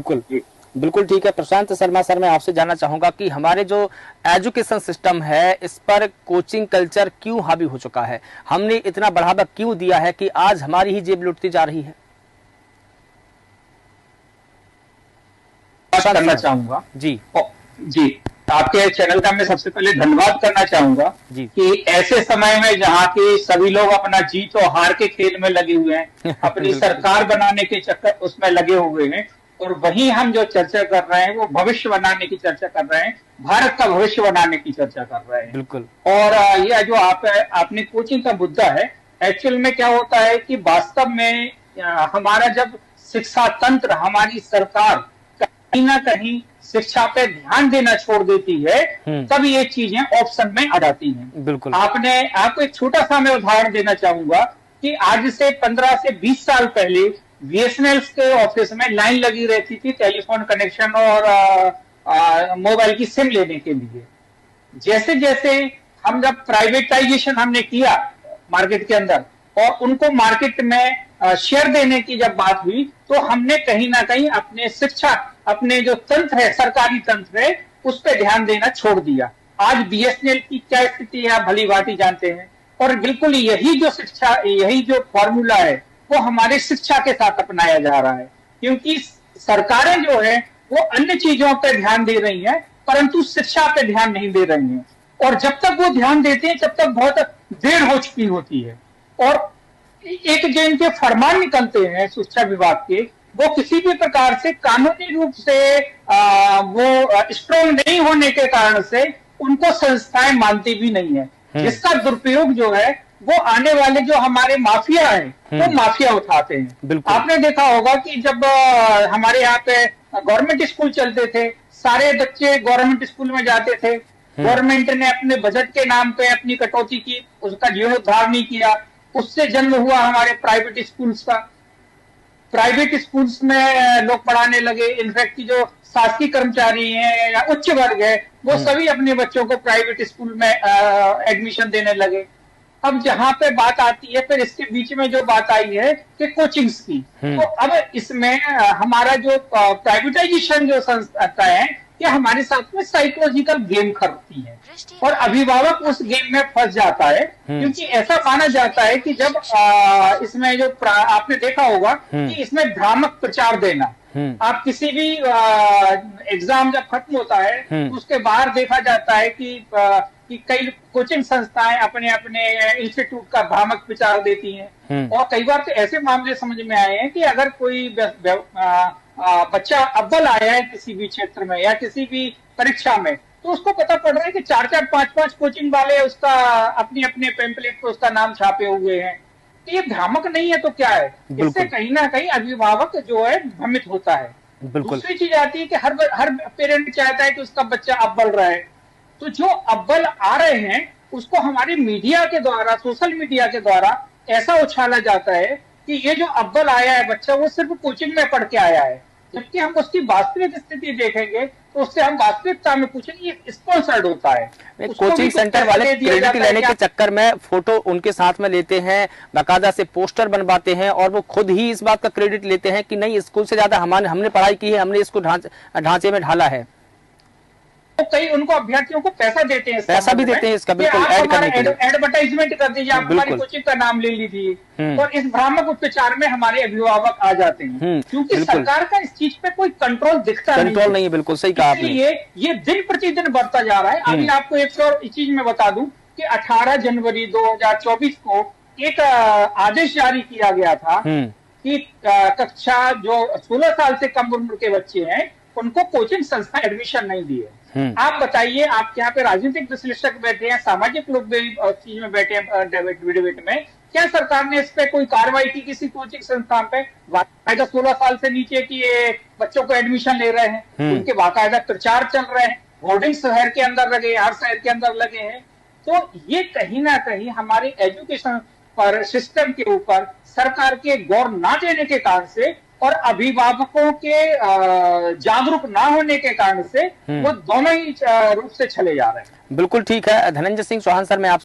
बिल्कुल बिल्कुल ठीक है। प्रशांत शर्मा सर, मैं आपसे जानना चाहूंगा कि हमारे जो एजुकेशन सिस्टम है इस पर कोचिंग कल्चर क्यों हावी हो चुका है? हमने इतना बढ़ावा क्यों दिया है कि आज हमारी ही जेब लुटती जा रही है? बात प्रशांत करना सर। चाहूंगा। जी जी, आपके चैनल का मैं सबसे पहले धन्यवाद करना चाहूंगा जी। कि ऐसे समय में जहाँ की सभी लोग अपना जीत और हार के खेल में लगे हुए हैं, अपनी बिल्कुल सरकार बनाने के चक्कर उसमें लगे हुए हैं, और वहीं हम जो चर्चा कर रहे हैं वो भविष्य बनाने की चर्चा कर रहे हैं, भारत का भविष्य बनाने की चर्चा कर रहे हैं। बिल्कुल। और ये जो आपने कोचिंग का मुद्दा है, एक्चुअल में क्या होता है कि वास्तव में हमारा जब शिक्षा तंत्र, हमारी सरकार कहीं ना कहीं शिक्षा पे ध्यान देना छोड़ देती है, तब ये चीजें ऑप्शन में आ जाती हैं। बिल्कुल। आपको एक छोटा सा मैं उदाहरण देना चाहूंगा कि आज से 15 से 20 साल पहले बीएसएनएल के ऑफिस में लाइन लगी रहती थी टेलीफोन कनेक्शन और मोबाइल की सिम लेने के लिए। जैसे जैसे हम जब प्राइवेटाइजेशन हमने किया मार्केट के अंदर और उनको मार्केट में शेयर देने की जब बात हुई, तो हमने कहीं ना कहीं अपने शिक्षा, अपने जो तंत्र है, सरकारी तंत्र है, उस पर ध्यान देना छोड़ दिया। आज बीएसएनएल की क्या स्थिति है आप भली भांति जानते हैं, और बिल्कुल यही जो शिक्षा, यही जो फॉर्मूला है वो हमारे शिक्षा के साथ अपनाया जा रहा है, क्योंकि सरकारें जो है वो अन्य चीजों पर ध्यान दे रही हैं, परंतु शिक्षा पे ध्यान नहीं दे रही हैं। और जब तक वो ध्यान देते हैं तब तक बहुत देर हो चुकी होती है। और एक जो इनके फरमान निकलते हैं शिक्षा विभाग के, वो किसी भी प्रकार से कानूनी रूप से वो स्ट्रॉन्ग नहीं होने के कारण से उनको संस्थाएं मानती भी नहीं है, जिसका दुरुपयोग जो है वो आने वाले जो हमारे माफिया हैं वो माफिया उठाते हैं। आपने देखा होगा कि जब हमारे यहाँ पे गवर्नमेंट स्कूल चलते थे, सारे बच्चे गवर्नमेंट स्कूल में जाते थे। गवर्नमेंट ने अपने बजट के नाम पे अपनी कटौती की, उसका जीर्णोद्धार नहीं किया, उससे जन्म हुआ हमारे प्राइवेट स्कूल्स का। प्राइवेट स्कूल्स में लोग पढ़ाने लगे, इनफैक्ट जो शासकीय कर्मचारी हैं या उच्च वर्ग है वो सभी अपने बच्चों को प्राइवेट स्कूल में एडमिशन देने लगे। अब जहां पे बात आती है, फिर इसके बीच में जो बात आई है कि कोचिंग्स की, तो अब इसमें हमारा जो प्राइवेटाइजेशन जो संस्था है ये हमारे साथ में साइकोलॉजिकल गेम करती है, और अभिभावक उस गेम में फंस जाता है, क्योंकि ऐसा माना जाता है कि जब इसमें जो आपने देखा होगा कि इसमें भ्रामक प्रचार देना, आप किसी भी एग्जाम जब खत्म होता है तो उसके बाहर देखा जाता है कि कई कोचिंग संस्थाएं अपने अपने इंस्टीट्यूट का भ्रामक प्रचार देती हैं। और कई बार तो ऐसे मामले समझ में आए हैं कि अगर कोई बच्चा अव्वल आया है किसी भी क्षेत्र में या किसी भी परीक्षा में, तो उसको पता पड़ रहा है कि 4-4, 5-5 कोचिंग वाले उसका अपने अपने पेम्पलेट पे उसका नाम छापे हुए हैं। तो ये भ्रामक नहीं है तो क्या है? इससे कहीं ना कहीं अभिभावक जो है भ्रमित होता है। दूसरी चीज आती है कि हर पेरेंट चाहता है कि उसका बच्चा अव्वल रहे, तो जो अव्वल आ रहे हैं उसको हमारे मीडिया के द्वारा, सोशल मीडिया के द्वारा ऐसा उछाला जाता है कि ये जो अव्वल आया है बच्चा वो सिर्फ कोचिंग में पढ़ के आया है, जबकि हम उसकी वास्तविक स्थिति देखेंगे तो उससे हम वास्तविकता में पूछेंगे ये स्पॉन्सर्ड होता है। कोचिंग सेंटर वाले क्रेडिट लेने के चक्कर में फोटो उनके साथ में लेते हैं, बाकायदा से पोस्टर बनवाते हैं, और वो खुद ही इस बात का क्रेडिट लेते हैं कि नहीं, स्कूल से ज्यादा हमने पढ़ाई की है, हमने इसको ढांचे में ढाला है। तो कई उनको अभ्यर्थियों को पैसा देते हैं, पैसा भी देते हैं इसका, बिल्कुल ऐड करने के लिए, एडवर्टाइजमेंट कर दीजिए, आप हमारी कोचिंग का नाम ले लीजिए। और इस भ्रामक प्रचार में हमारे अभिभावक आ जाते हैं, क्योंकि सरकार का इस चीज पे कोई कंट्रोल दिखता नहीं है। कंट्रोल नहीं है, बिल्कुल सही कहा आपने। ये दिन प्रतिदिन बढ़ता जा रहा है। अभी आपको एक और चीज मैं बता दूं कि 18 जनवरी 2024 को एक आदेश जारी किया गया था कि कक्षा जो 16 साल से कम उम्र के बच्चे हैं उनको कोचिंग संस्था एडमिशन नहीं दिए। आप बताइए, आपके यहाँ पे राजनीतिक विश्लेषक बैठे हैं, सामाजिक लोग भी चीज में बैठे हैं डिबेट में, क्या सरकार ने इस पे कोई कार्रवाई की किसी कोचिंग संस्थान पे? बाकायदा 16 साल से नीचे की बच्चों को एडमिशन ले रहे हैं, उनके बाकायदा प्रचार चल रहे हैं, होर्डिंग शहर के अंदर लगे, हर शहर के अंदर लगे हैं। तो ये कहीं ना कहीं हमारे एजुकेशन पर, सिस्टम के ऊपर सरकार के गौर ना देने के कारण से और अभिभावकों के जागरूक ना होने के कारण से वो दोनों ही रूप से चले जा रहे हैं। बिल्कुल ठीक है। धनंजय सिंह चौहान सर, मैं आप